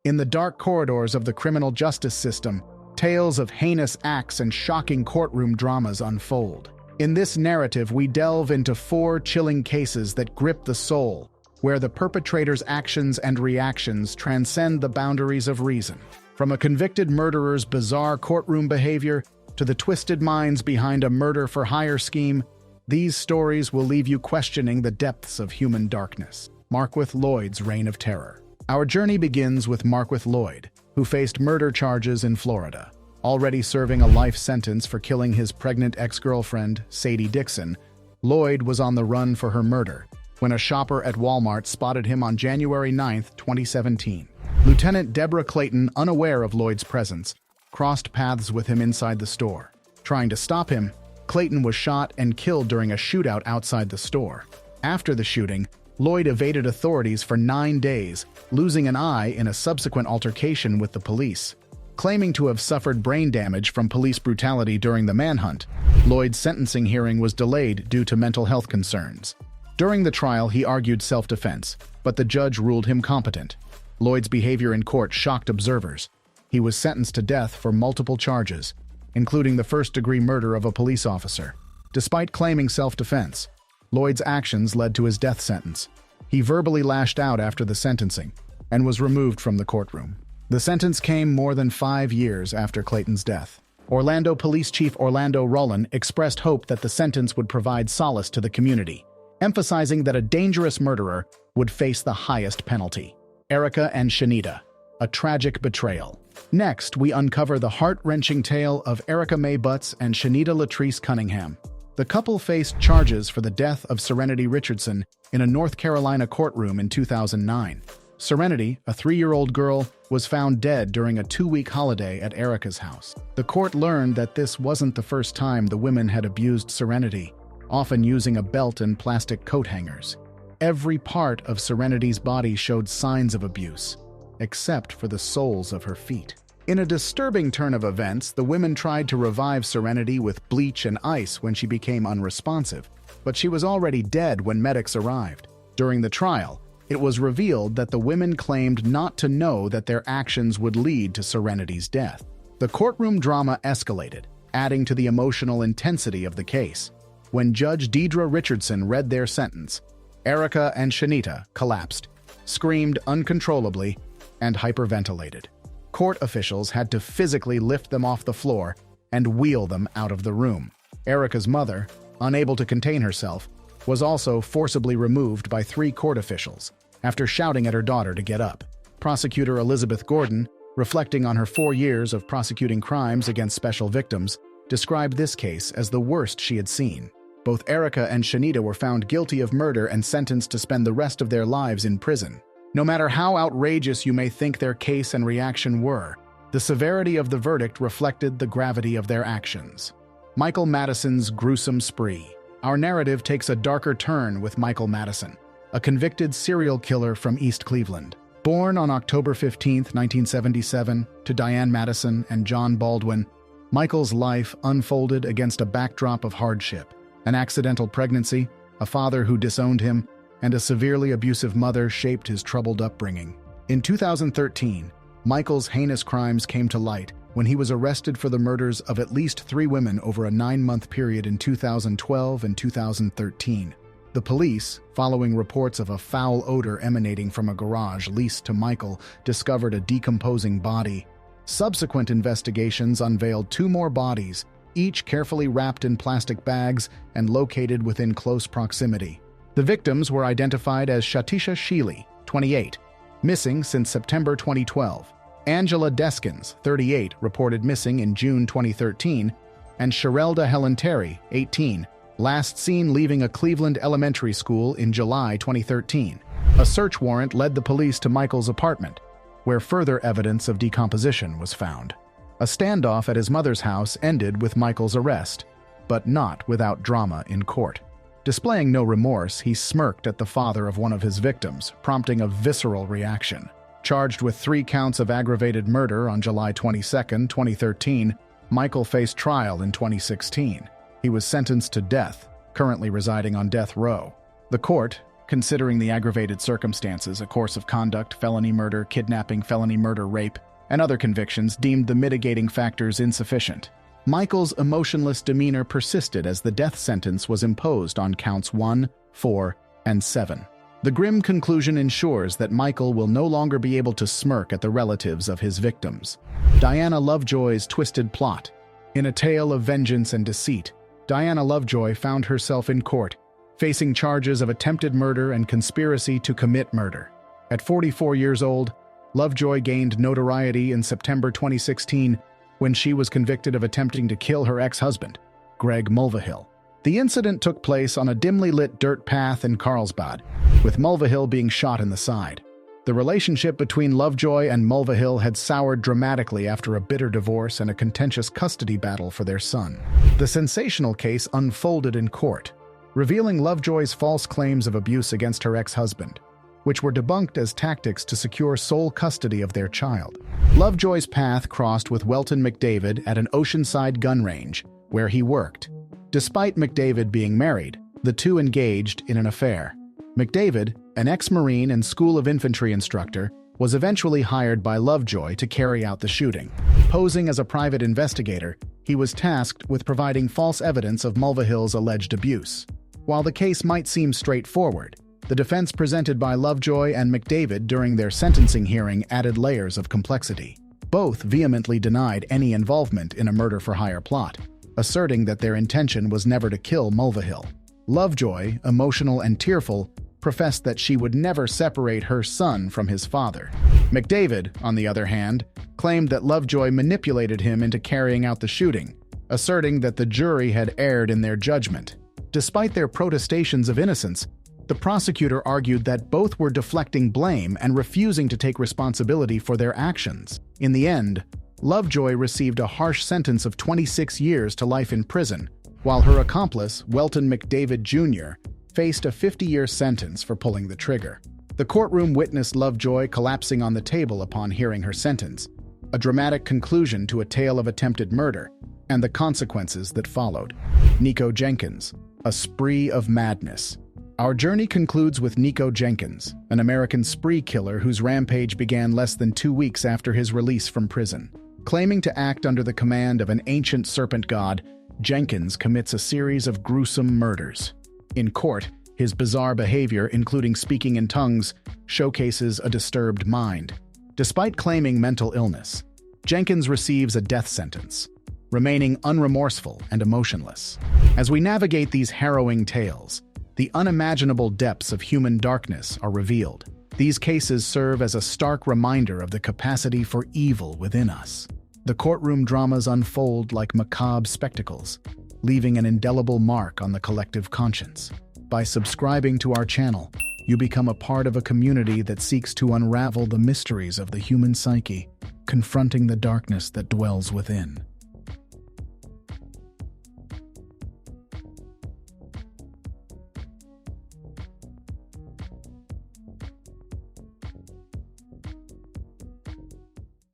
In the dark corridors of the criminal justice system, tales of heinous acts and shocking courtroom dramas unfold. In this narrative, we delve into 4 chilling cases that grip the soul, where the perpetrator's actions and reactions transcend the boundaries of reason. From a convicted murderer's bizarre courtroom behavior to the twisted minds behind a murder-for-hire scheme, these stories will leave you questioning the depths of human darkness. Marquith Lloyd's reign of terror. Our journey begins with Marquith Lloyd, who faced murder charges in Florida. Already serving a life sentence for killing his pregnant ex-girlfriend, Sadie Dixon, Lloyd was on the run for her murder when a shopper at Walmart spotted him on January 9, 2017. Lieutenant Deborah Clayton, unaware of Lloyd's presence, crossed paths with him inside the store. Trying to stop him, Clayton was shot and killed during a shootout outside the store. After the shooting, Lloyd evaded authorities for 9 days, losing an eye in a subsequent altercation with the police. Claiming to have suffered brain damage from police brutality during the manhunt, Lloyd's sentencing hearing was delayed due to mental health concerns. During the trial, he argued self-defense, but the judge ruled him competent. Lloyd's behavior in court shocked observers. He was sentenced to death for multiple charges, including the first-degree murder of a police officer. Despite claiming self-defense, Lloyd's actions led to his death sentence. He verbally lashed out after the sentencing and was removed from the courtroom. The sentence came more than 5 years after Clayton's death. Orlando Police Chief Orlando Rowland expressed hope that the sentence would provide solace to the community, emphasizing that a dangerous murderer would face the highest penalty. Erica and Shanita, a tragic betrayal. Next, we uncover the heart-wrenching tale of Erica Mae Butts and Shanita Latrice Cunningham. The couple faced charges for the death of Serenity Richardson in a North Carolina courtroom in 2009. Serenity, a 3-year-old girl, was found dead during a 2-week holiday at Erica's house. The court learned that this wasn't the first time the women had abused Serenity, often using a belt and plastic coat hangers. Every part of Serenity's body showed signs of abuse, except for the soles of her feet. In a disturbing turn of events, the women tried to revive Serenity with bleach and ice when she became unresponsive, but she was already dead when medics arrived. During the trial, it was revealed that the women claimed not to know that their actions would lead to Serenity's death. The courtroom drama escalated, adding to the emotional intensity of the case. When Judge Deidre Richardson read their sentence, Erica and Shanita collapsed, screamed uncontrollably, and hyperventilated. Court officials had to physically lift them off the floor and wheel them out of the room. Erica's mother, unable to contain herself, was also forcibly removed by 3 court officials after shouting at her daughter to get up. Prosecutor Elizabeth Gordon, reflecting on her 4 years of prosecuting crimes against special victims, described this case as the worst she had seen. Both Erica and Shanita were found guilty of murder and sentenced to spend the rest of their lives in prison. No matter how outrageous you may think their case and reaction were, the severity of the verdict reflected the gravity of their actions. Michael Madison's gruesome spree. Our narrative takes a darker turn with Michael Madison, a convicted serial killer from East Cleveland. Born on October 15, 1977, to Diane Madison and John Baldwin, Michael's life unfolded against a backdrop of hardship. An accidental pregnancy, a father who disowned him, and a severely abusive mother shaped his troubled upbringing. In 2013, Michael's heinous crimes came to light when he was arrested for the murders of at least 3 women over a 9-month period in 2012 and 2013. The police, following reports of a foul odor emanating from a garage leased to Michael, discovered a decomposing body. Subsequent investigations unveiled 2 more bodies, each carefully wrapped in plastic bags and located within close proximity. The victims were identified as Shatisha Sheely, 28, missing since September 2012, Angela Deskins, 38, reported missing in June 2013, and Sherelda Helen Terry, 18, last seen leaving a Cleveland elementary school in July 2013. A search warrant led the police to Michael's apartment, where further evidence of decomposition was found. A standoff at his mother's house ended with Michael's arrest, but not without drama in court. Displaying no remorse, he smirked at the father of one of his victims, prompting a visceral reaction. Charged with 3 counts of aggravated murder on July 22, 2013, Michael faced trial in 2016. He was sentenced to death, currently residing on death row. The court, considering the aggravated circumstances, a course of conduct, felony murder, kidnapping, felony murder, rape, and other convictions deemed the mitigating factors insufficient. Michael's emotionless demeanor persisted as the death sentence was imposed on counts 1, 4, and 7. The grim conclusion ensures that Michael will no longer be able to smirk at the relatives of his victims. Diana Lovejoy's twisted plot. In a tale of vengeance and deceit, Diana Lovejoy found herself in court, facing charges of attempted murder and conspiracy to commit murder. At 44 years old, Lovejoy gained notoriety in September 2016 when she was convicted of attempting to kill her ex-husband, Greg Mulvihill. The incident took place on a dimly lit dirt path in Carlsbad, with Mulvihill being shot in the side. The relationship between Lovejoy and Mulvihill had soured dramatically after a bitter divorce and a contentious custody battle for their son. The sensational case unfolded in court, revealing Lovejoy's false claims of abuse against her ex-husband, which were debunked as tactics to secure sole custody of their child. Lovejoy's path crossed with Welton McDavid at an Oceanside gun range, where he worked. Despite McDavid being married, the two engaged in an affair. McDavid, an ex-Marine and School of Infantry instructor, was eventually hired by Lovejoy to carry out the shooting. Posing as a private investigator, he was tasked with providing false evidence of Mulvihill's alleged abuse. While the case might seem straightforward, the defense presented by Lovejoy and McDavid during their sentencing hearing added layers of complexity. Both vehemently denied any involvement in a murder-for-hire plot, asserting that their intention was never to kill Mulvihill. Lovejoy, emotional and tearful, professed that she would never separate her son from his father. McDavid, on the other hand, claimed that Lovejoy manipulated him into carrying out the shooting, asserting that the jury had erred in their judgment. Despite their protestations of innocence, the prosecutor argued that both were deflecting blame and refusing to take responsibility for their actions. In the end, Lovejoy received a harsh sentence of 26 years to life in prison, while her accomplice, Welton McDavid Jr., faced a 50-year sentence for pulling the trigger. The courtroom witnessed Lovejoy collapsing on the table upon hearing her sentence, a dramatic conclusion to a tale of attempted murder, and the consequences that followed. Nico Jenkins, a spree of madness. Our journey concludes with Nico Jenkins, an American spree killer whose rampage began less than 2 weeks after his release from prison. Claiming to act under the command of an ancient serpent god, Jenkins commits a series of gruesome murders. In court, his bizarre behavior, including speaking in tongues, showcases a disturbed mind. Despite claiming mental illness, Jenkins receives a death sentence, remaining unremorseful and emotionless. As we navigate these harrowing tales, the unimaginable depths of human darkness are revealed. These cases serve as a stark reminder of the capacity for evil within us. The courtroom dramas unfold like macabre spectacles, leaving an indelible mark on the collective conscience. By subscribing to our channel, you become a part of a community that seeks to unravel the mysteries of the human psyche, confronting the darkness that dwells within.